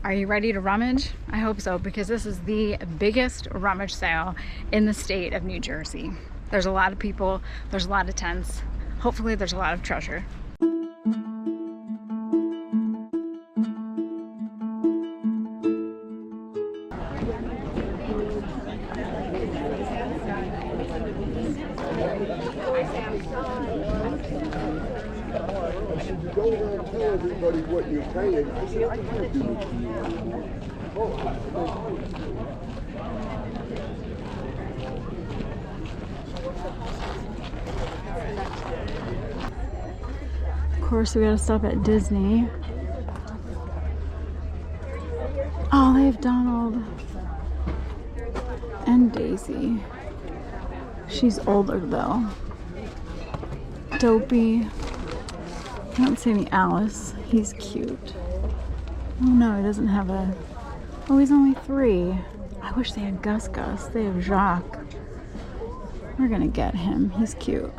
Are you ready to rummage? I hope so, because this is the biggest rummage sale in the state of New Jersey. There's a lot of people, there's a lot of tents. Hopefully there's a lot of treasure. You go there and tell everybody what you're paying. I said, I can't do it to you. Of course, we gotta stop at Disney. Oh, they have Donald and Daisy. She's older though. Dopey. I don't see any Alice. He's cute. Oh no, he doesn't have a... Oh, he's only 3. I wish they had Gus Gus. They have Jacques. We're gonna get him. He's cute.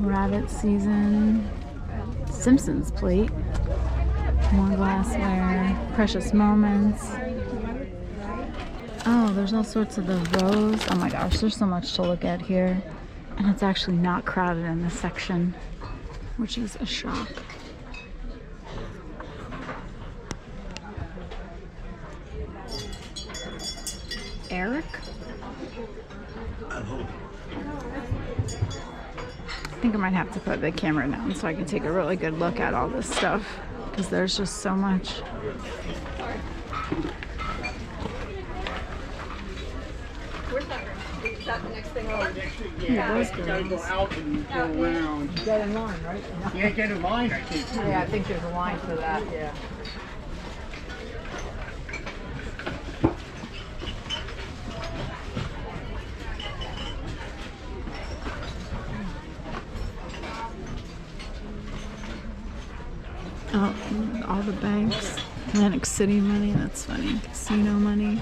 Rabbit season. Simpsons plate. More glassware. Precious moments. Oh, there's all sorts of the rose. Oh my gosh, there's so much to look at here. And it's actually not crowded in this section, which is a shock. Eric? I think I might have to put the camera down so I can take a really good look at all this stuff, because there's just so much. Is that the next thing over? Yeah, those You gotta go out and go around. Get in line, right? Yeah, get in line, I think. Yeah, I think there's a line for that, yeah. Oh, all the banks. Atlantic City money, that's funny. Casino money.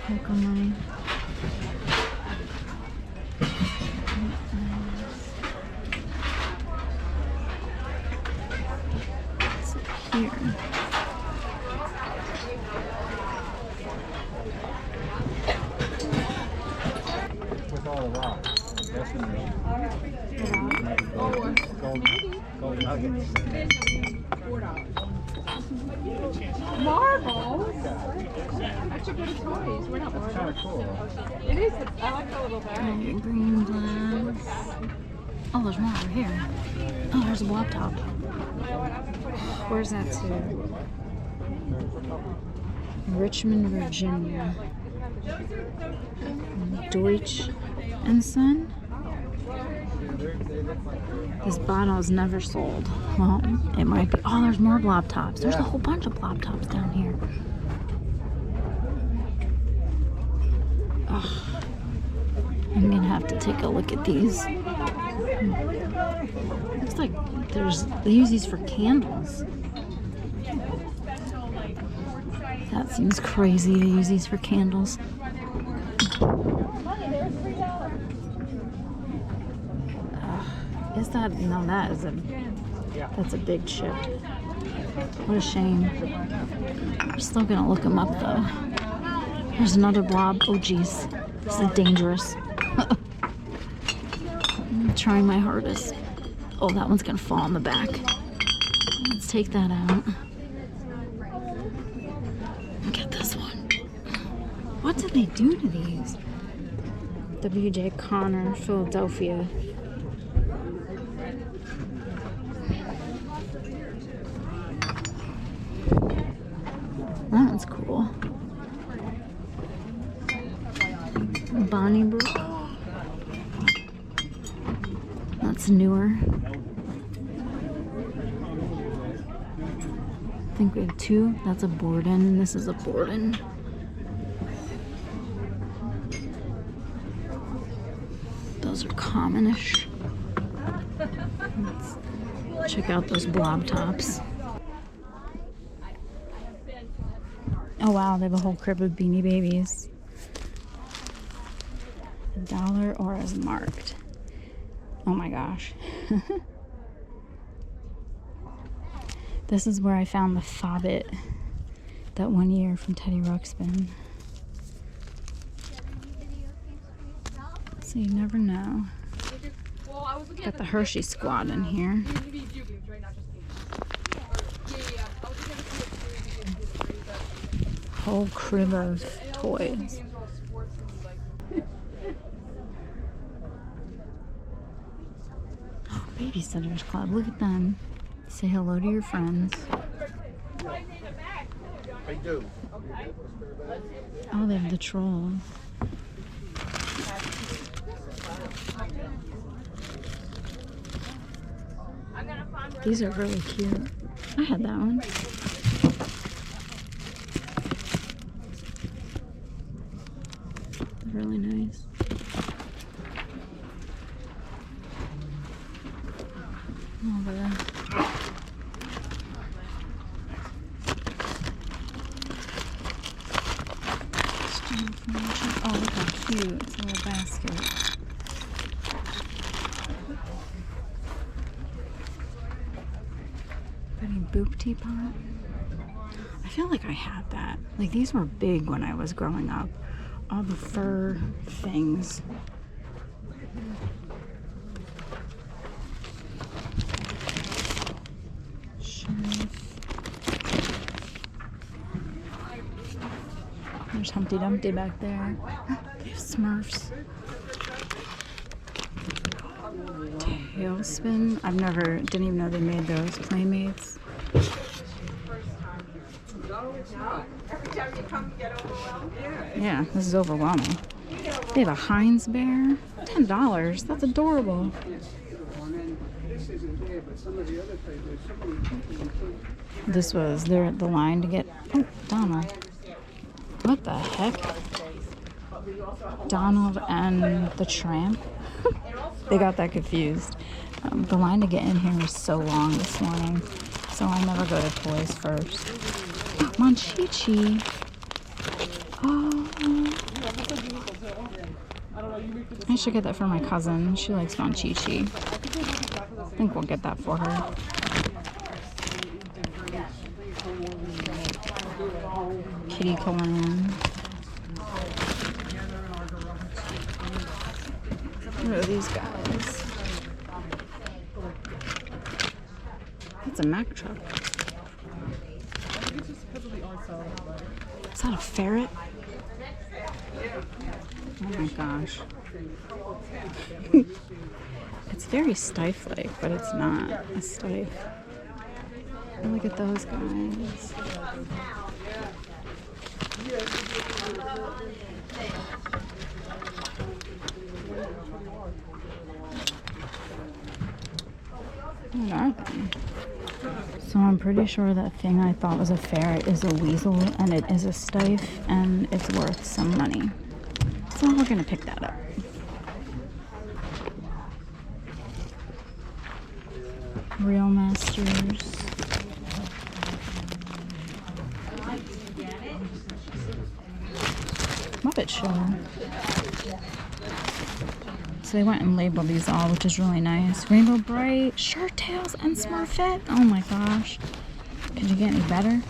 Local money. What's here? With all the rocks. That's in there. Gold nuggets. Marbles? That should go to toys. We're not worried. Kind of cool. It is. I like the little bag. Green glass. Oh, there's more over here. Oh, there's a blob top. Where's that to? Richmond, Virginia. Deutsch and Son. This bottle's never sold. Well, it might be. Oh, there's more blob tops. There's a whole bunch of blob tops down here. Ugh. I'm gonna have to take a look at these. Looks like they use these for candles. That seems crazy to use these for candles. Is that, no, that's a big chip. What a shame. I'm still gonna look them up though. There's another blob. Oh geez, this is dangerous. I'm trying my hardest. Oh, that one's gonna fall on the back. Let's take that out. Get this one. What did they do to these? W.J. Connor, Philadelphia. That one's cool. Bonnie Brook. That's newer. I think we have 2. That's a Borden. This is a Borden. Those are commonish. Let's check out those blob tops. Oh wow, they have a whole crib of Beanie Babies. $1 or as marked. Oh my gosh. This is where I found the Fobbit that one year from Teddy Ruxpin. So you never know. Got the Hershey squad in here. Whole crib of toys. Oh, Babysitters Club. Look at them. Say hello to your friends. They do. Oh, they have the trolls. These are really cute. I had that one. They're really nice. Over there. Oh, look how cute. It's a little basket. Pretty boop teapot. I feel like I had that. Like, these were big when I was growing up. All the fur things. There's Humpty Dumpty back there. They have Smurfs. Tailspin. Didn't even know they made those. Playmates. Yeah, this is overwhelming. They have a Heinz bear. $10. That's adorable. This was, they're at the line to get, oh, Donald. What the heck? Donald and the Tramp. They got that confused. The line to get in here is so long this morning, so I never go to toys first. Monchichi. Oh. I should get that for my cousin. She likes Monchichi. I think we'll get that for her. Kitty cologne. What are these guys? That's a Mack truck. Is that a ferret? Oh my gosh. It's very stife-like, but it's not a stife. Look at those guys. What are they? So I'm pretty sure that thing I thought was a ferret is a weasel, and it is a stife, and it's worth some money. So we're gonna pick that up. Real Masters. Muppet Show. So they went and labeled these all, which is really nice. Rainbow Bright, Shirt Tails, and Smurfette. Oh my gosh. Could you get any better?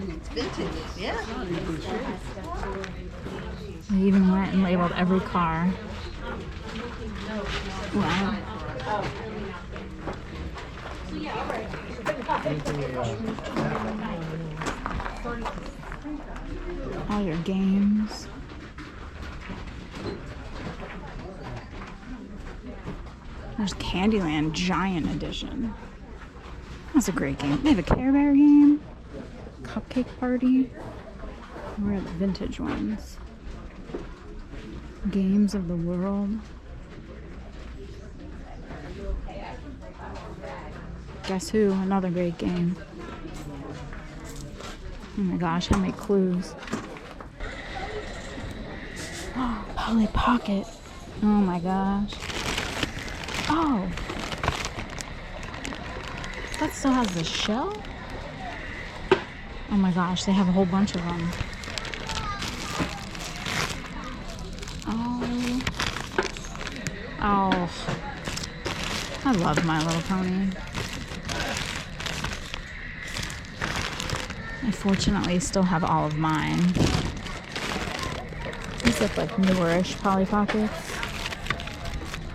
It's vintage, yeah. They even went and labeled every car. Wow. All your games. There's Candyland Giant Edition. That's a great game. They have a Care Bear game. Cupcake Party. Where are the vintage ones? Games of the World. Guess Who? Another great game. Oh my gosh, how many clues. Oh, Polly Pocket. Oh my gosh. Oh. That still has the shell? Oh my gosh, they have a whole bunch of them. Oh. Oh, I love My Little Pony. I fortunately still have all of mine. These look like newerish Polly Pockets.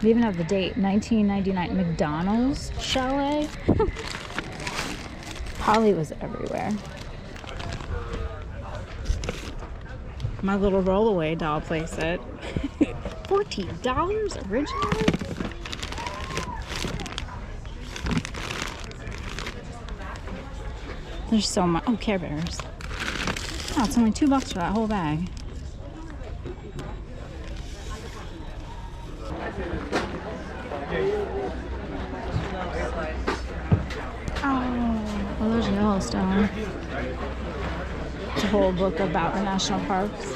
They even have the date, 1999. McDonald's Chalet. Polly was everywhere. My little rollaway doll playset. $14 originally? There's so much. Oh, Care Bears. Oh, it's only $2 for that whole bag. Oh, there's Yellowstone. It's a whole book about the national parks.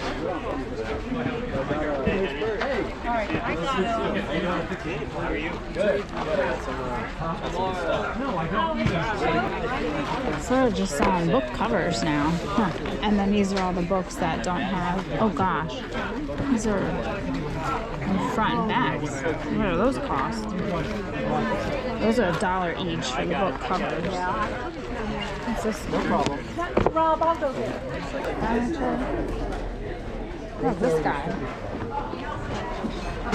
Sort of just selling book covers now. Huh. And then these are all the books that don't have, oh gosh, these are in front and backs. What do those cost? Those are $1 each for the book covers. What's this? No problem. Rob, I'll go get it. What's this guy?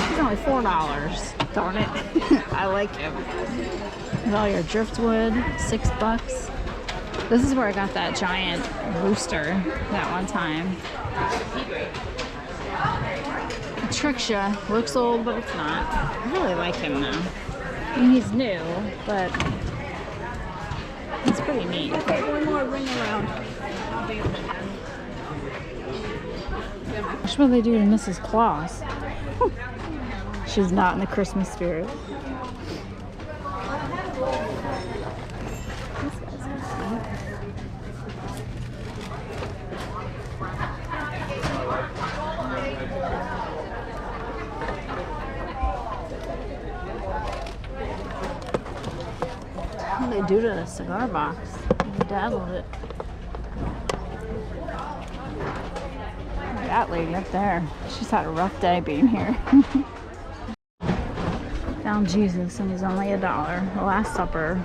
He's only $4. Darn it. I like him. With all your driftwood, $6. This is where I got that giant rooster that one time. Tricksha looks old, but it's not. I really like him though. I mean, he's new, but it's pretty neat. Okay, one more ring around. What do they do to Mrs. Claus? She's not in the Christmas spirit. What did they do to the cigar box? They dazzled it. That lady up there, she's had a rough day being here. Found Jesus and he's only $1. The Last Supper.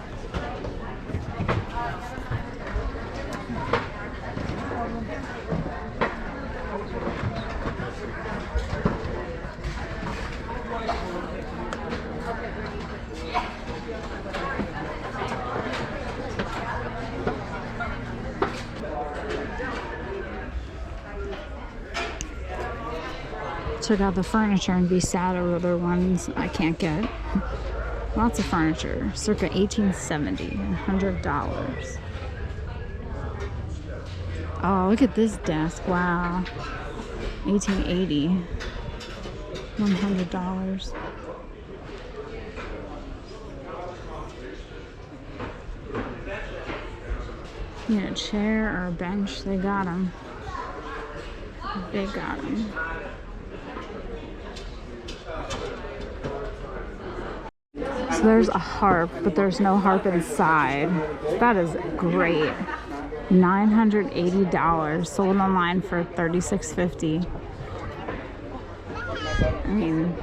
Check out the furniture and be sad over the ones I can't get. Lots of furniture, circa 1870, $100. Oh, look at this desk, wow. 1880, $100. You need a chair or a bench, they got them. They got them. So there's a harp, but there's no harp inside. That is great. $980, sold online for $36.50. I mean,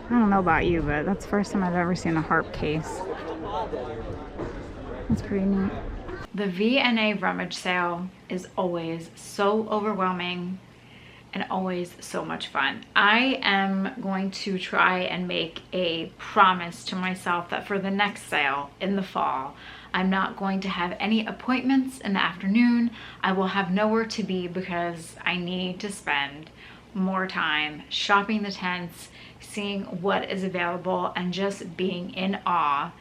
I don't know about you, but that's the first time I've ever seen a harp case. That's pretty neat. The VNA Rummage sale is always so overwhelming and always so much fun. I am going to try and make a promise to myself that for the next sale in the fall, I'm not going to have any appointments in the afternoon. I will have nowhere to be because I need to spend more time shopping the tents, seeing what is available, and just being in awe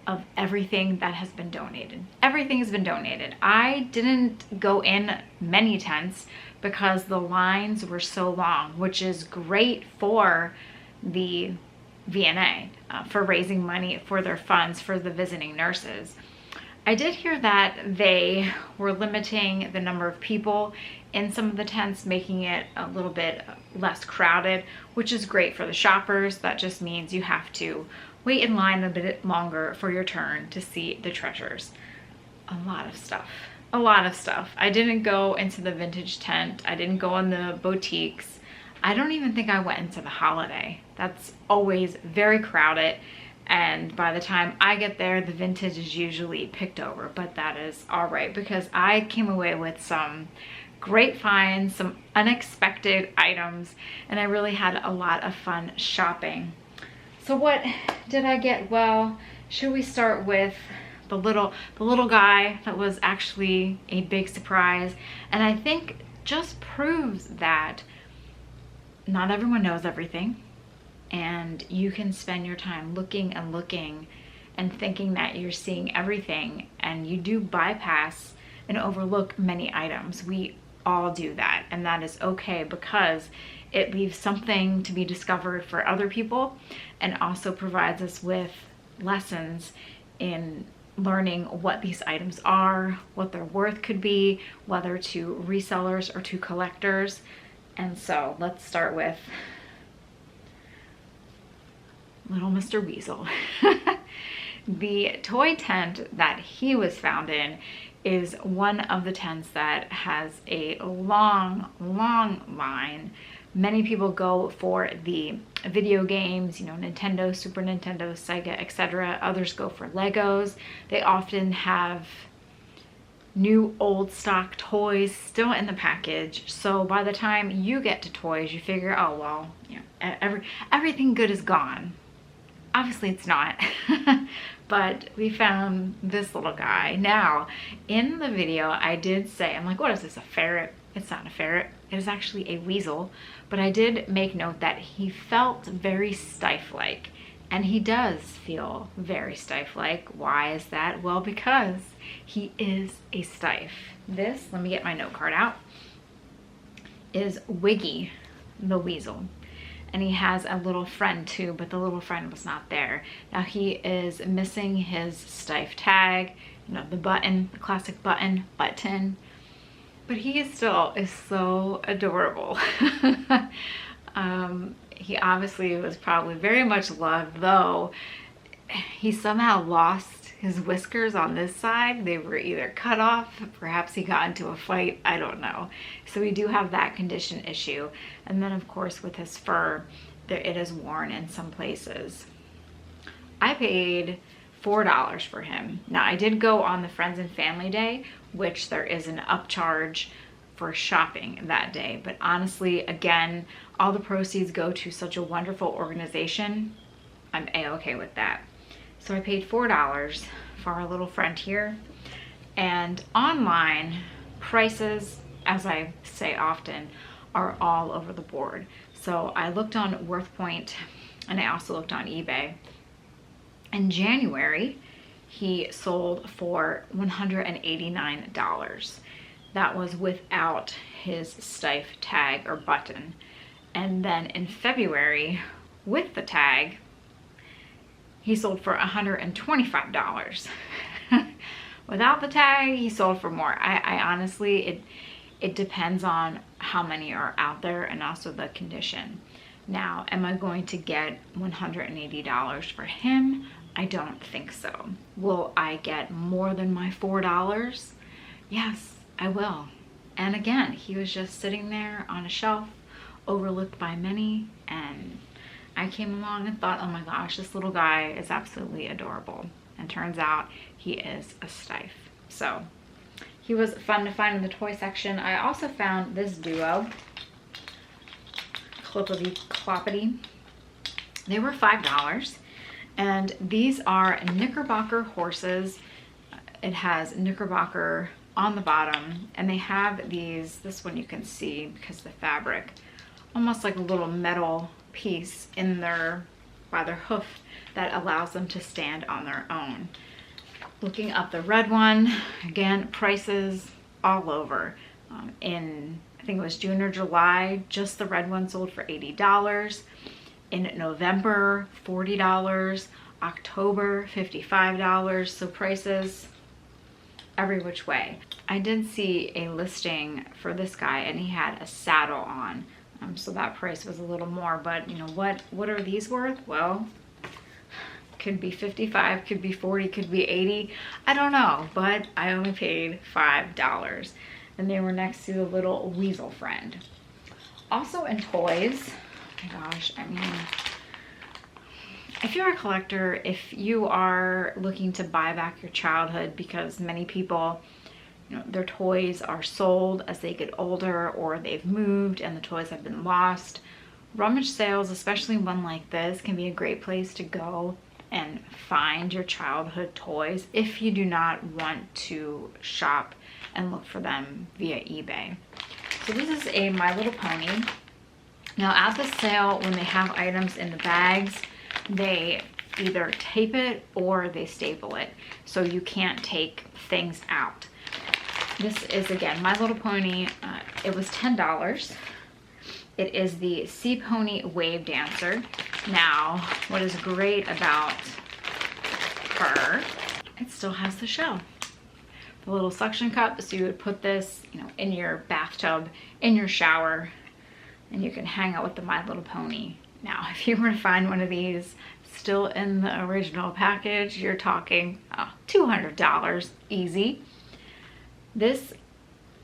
of everything that has been donated. Everything has been donated. I didn't go in many tents because the lines were so long, which is great for the VNA, for raising money for their funds for the visiting nurses. I did hear that they were limiting the number of people in some of the tents, making it a little bit less crowded, which is great for the shoppers. That just means you have to wait in line a bit longer for your turn to see the treasures. A lot of stuff. A lot of stuff. I didn't go into the vintage tent. I didn't go in the boutiques. I don't even think I went into the holiday. That's always very crowded. And by the time I get there, the vintage is usually picked over, but that is all right because I came away with some great finds, some unexpected items, and I really had a lot of fun shopping. So what did I get? Well, should we start with the little guy that was actually a big surprise, and I think just proves that not everyone knows everything, and you can spend your time looking and looking and thinking that you're seeing everything, and you do bypass and overlook many items. We all do that, and that is okay because it leaves something to be discovered for other people and also provides us with lessons in learning what these items are, what their worth could be, whether to resellers or to collectors. And so let's start with little Mr. Weasel. The toy tent that he was found in is one of the tents that has a long line. Many people go for the video games, you know, Nintendo, Super Nintendo, Sega, etc. Others go for Legos. They often have new old stock toys still in the package. So by the time you get to toys, you figure, oh, well, you know, everything good is gone. Obviously it's not. But we found this little guy. Now, in the video, I did say, I'm like, what is this, a ferret? It's not a ferret. It is actually a weasel. But I did make note that he felt very stiff-like. And he does feel very stiff-like. Why is that? Well, because he is a stiff. This, let me get my note card out, is Wiggy the weasel. And he has a little friend too, but the little friend was not there. Now he is missing his stiff tag, you know, the button, the classic button, but he still is so adorable. He obviously was probably very much loved, though he somehow lost his whiskers on this side. They were either cut off, perhaps he got into a fight, I don't know. So we do have that condition issue. And then of course with his fur, it is worn in some places. I paid $4 for him. Now I did go on the Friends and Family Day, which there is an upcharge for shopping that day. But honestly, again, all the proceeds go to such a wonderful organization. I'm a-okay with that. So I paid $4 for our little friend here. And online prices, as I say often, are all over the board. So I looked on WorthPoint and I also looked on eBay. In January, he sold for $189. That was without his stiff tag or button. And then in February, with the tag, he sold for $125. Without the tag, he sold for more. I honestly, it depends on how many are out there and also the condition. Now, am I going to get $180 for him? I don't think so. Will I get more than my $4? Yes, I will. And again, he was just sitting there on a shelf, overlooked by many, and I came along and thought, oh my gosh, this little guy is absolutely adorable. And turns out he is a stiff. So he was fun to find in the toy section. I also found this duo, Clippity Cloppity. They were $5. And these are Knickerbocker horses. It has Knickerbocker on the bottom, and they have these, this one you can see because of the fabric, almost like a little metal piece in their, by their hoof, that allows them to stand on their own. Looking up the red one, again, prices all over. In, I think it was June or July, just the red one sold for $80. In November, $40. October, $55. So prices every which way. I did see a listing for this guy and he had a saddle on. So that price was a little more, but you know, what are these worth? Well, could be 55, could be 40, could be 80. I don't know, but I only paid $5. And they were next to the little weasel friend. Also in toys, oh my gosh, I mean, if you're a collector, if you are looking to buy back your childhood, because many people, you know, their toys are sold as they get older or they've moved and the toys have been lost, rummage sales, especially one like this, can be a great place to go and find your childhood toys if you do not want to shop and look for them via eBay. So this is a My Little Pony. Now at the sale, when they have items in the bags, they either tape it or they staple it, so you can't take things out. This is, again, My Little Pony. It was $10. It is the Sea Pony Wave Dancer. Now, what is great about her, it still has the shell. The little suction cup, so you would put this, you know, in your bathtub, in your shower, and you can hang out with the My Little Pony. Now, if you were to find one of these still in the original package, you're talking $200 easy. This,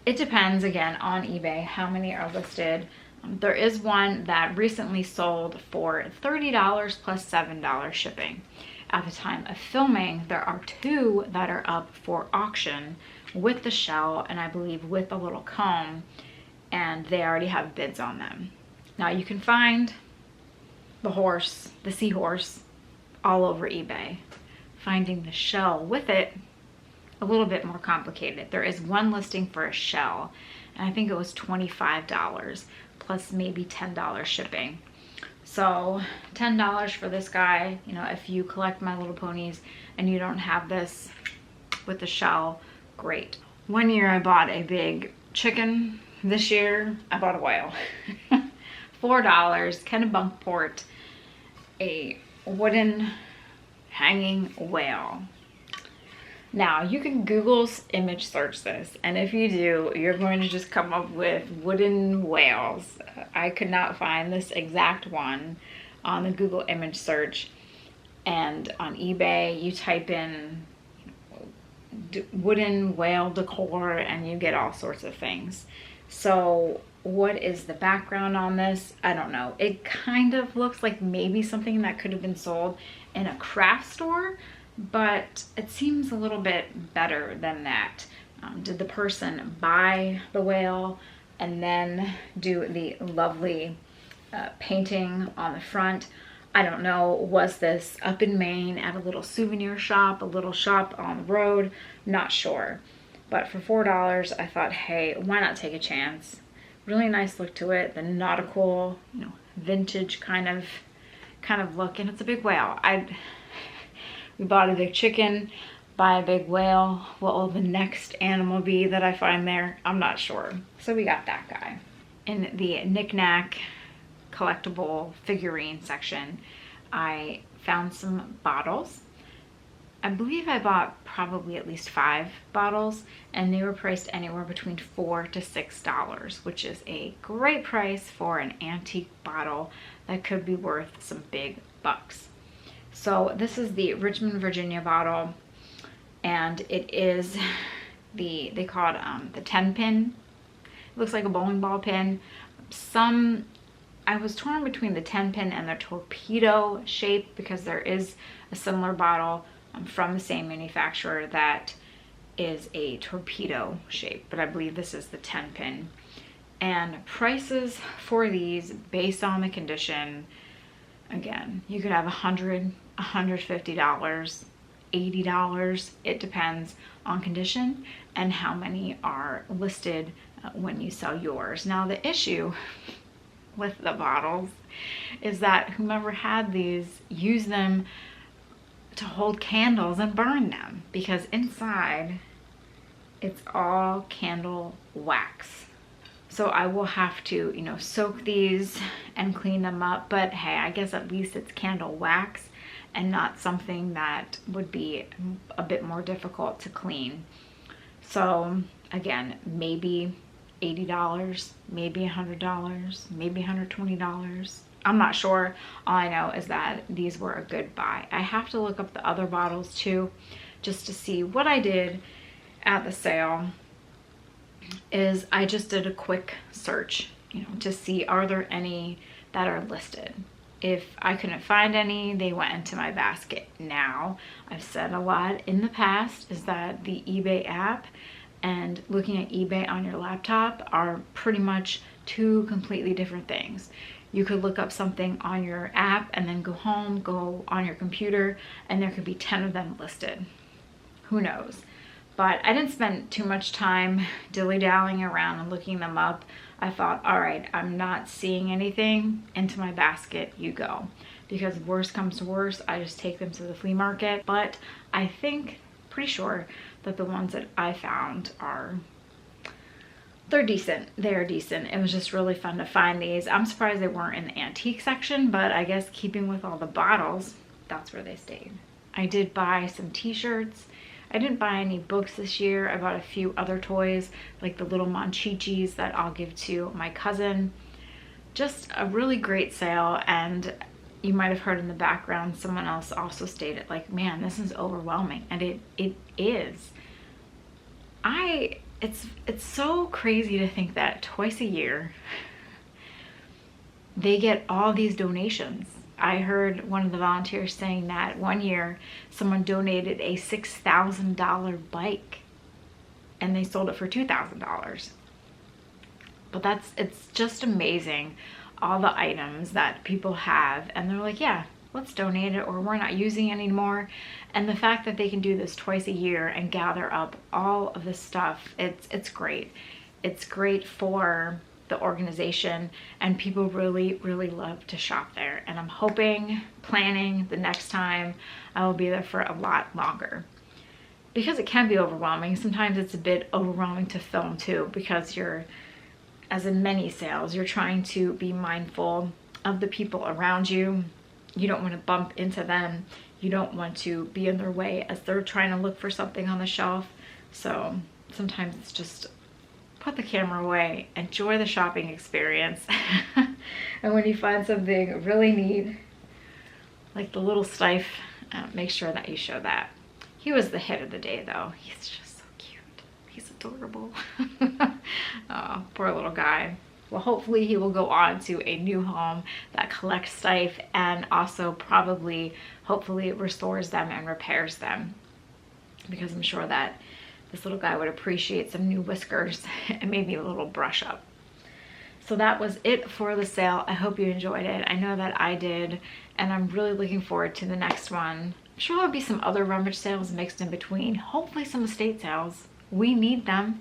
it depends again on eBay how many are listed. There is one that recently sold for $30 plus $7 shipping. At the time of filming, there are 2 that are up for auction with the shell and I believe with a little comb, and they already have bids on them. Now you can find the horse, the seahorse, all over eBay. Finding the shell with it, a little bit more complicated. There is one listing for a shell, and I think it was $25 plus maybe $10 shipping. So $10 for this guy. You know, if you collect My Little Ponies and you don't have this with the shell, great. One year I bought a big chicken. This year I bought a whale. $4, Kennebunkport, a wooden hanging whale. Now you can Google image search this, and if you do, you're going to just come up with wooden whales. I could not find this exact one on the Google image search, and on eBay you type in wooden whale decor and you get all sorts of things. So what is the background on this? I don't know. It kind of looks like maybe something that could have been sold in a craft store, but it seems a little bit better than that. Did the person buy the whale and then do the lovely painting on the front? I don't know. Was this up in Maine at a little souvenir shop, a little shop on the road? Not sure. But for $4, I thought, hey, why not take a chance? Really nice look to it. The nautical, you know, vintage kind of look, and it's a big whale. We bought a big chicken, buy a big whale. What will the next animal be that I find there? I'm not sure. So we got that guy. In the knick-knack collectible figurine section, I found some bottles. I believe I bought probably at least 5 bottles, and they were priced anywhere between $4 to $6, which is a great price for an antique bottle that could be worth some big bucks. So this is the Richmond, Virginia bottle, and it is they call it the 10 pin. It looks like a bowling ball pin. I was torn between the 10 pin and the torpedo shape, because there is a similar bottle from the same manufacturer that is a torpedo shape, but I believe this is the 10 pin. And prices for these based on the condition, again, you could have $100, $150, $80. It depends on condition and how many are listed when you sell yours. Now the issue with the bottles is that whomever had these used them to hold candles and burn them, because inside it's all candle wax. So I will have to, you know, soak these and clean them up, but hey, I guess at least it's candle wax and not something that would be a bit more difficult to clean. So again, maybe $80, maybe $100, maybe $120. I'm not sure. All I know is that these were a good buy. I have to look up the other bottles too, just to see. What I did at the sale is I just did a quick search, you know, to see are there any that are listed. If I couldn't find any, they went into my basket. Now, I've said a lot in the past is that the eBay app and looking at eBay on your laptop are pretty much two completely different things. You could look up something on your app and then go home, go on your computer, and there could be 10 of them listed. Who knows? But I didn't spend too much time dilly-dallying around and looking them up. I thought, all right, I'm not seeing anything, into my basket you go. Because worst comes to worst, I just take them to the flea market. But I think, pretty sure, that the ones that I found they're decent. They're decent. It was just really fun to find these. I'm surprised they weren't in the antique section, but I guess keeping with all the bottles, that's where they stayed. I did buy some t-shirts. I didn't buy any books this year. I bought a few other toys, like the little Monchichis that I'll give to my cousin. Just a really great sale, and you might have heard in the background someone else also stated, like, man, this is overwhelming, and it is. It's so crazy to think that twice a year they get all these donations. I heard one of the volunteers saying that one year someone donated a $6,000 bike and they sold it for $2,000. But it's just amazing, all the items that people have, and they're like, yeah, let's donate it, or we're not using it anymore. And the fact that they can do this twice a year and gather up all of this stuff, it's great. It's great for the organization, and people really, really love to shop there. And I'm planning the next time I will be there for a lot longer, because it can be overwhelming. Sometimes it's a bit overwhelming to film too, because you're, as in many sales, you're trying to be mindful of the people around you. You don't want to bump into them. You don't want to be in their way as they're trying to look for something on the shelf. So sometimes it's just put the camera away, enjoy the shopping experience. And when you find something really neat, like the little Stife, make sure that you show that. He was the hit of the day though. He's just so cute. He's adorable. Oh, poor little guy. Well, hopefully he will go on to a new home that collects Stife, and also hopefully restores them and repairs them, because I'm sure that this little guy would appreciate some new whiskers and maybe a little brush up. So that was it for the sale. I hope you enjoyed it. I know that I did, and I'm really looking forward to the next one. I'm sure there'll be some other rummage sales mixed in between. Hopefully some estate sales. We need them.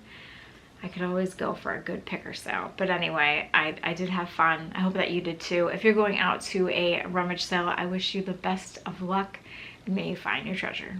I could always go for a good picker sale. But anyway, I did have fun. I hope that you did too. If you're going out to a rummage sale, I wish you the best of luck, and may you find your treasure.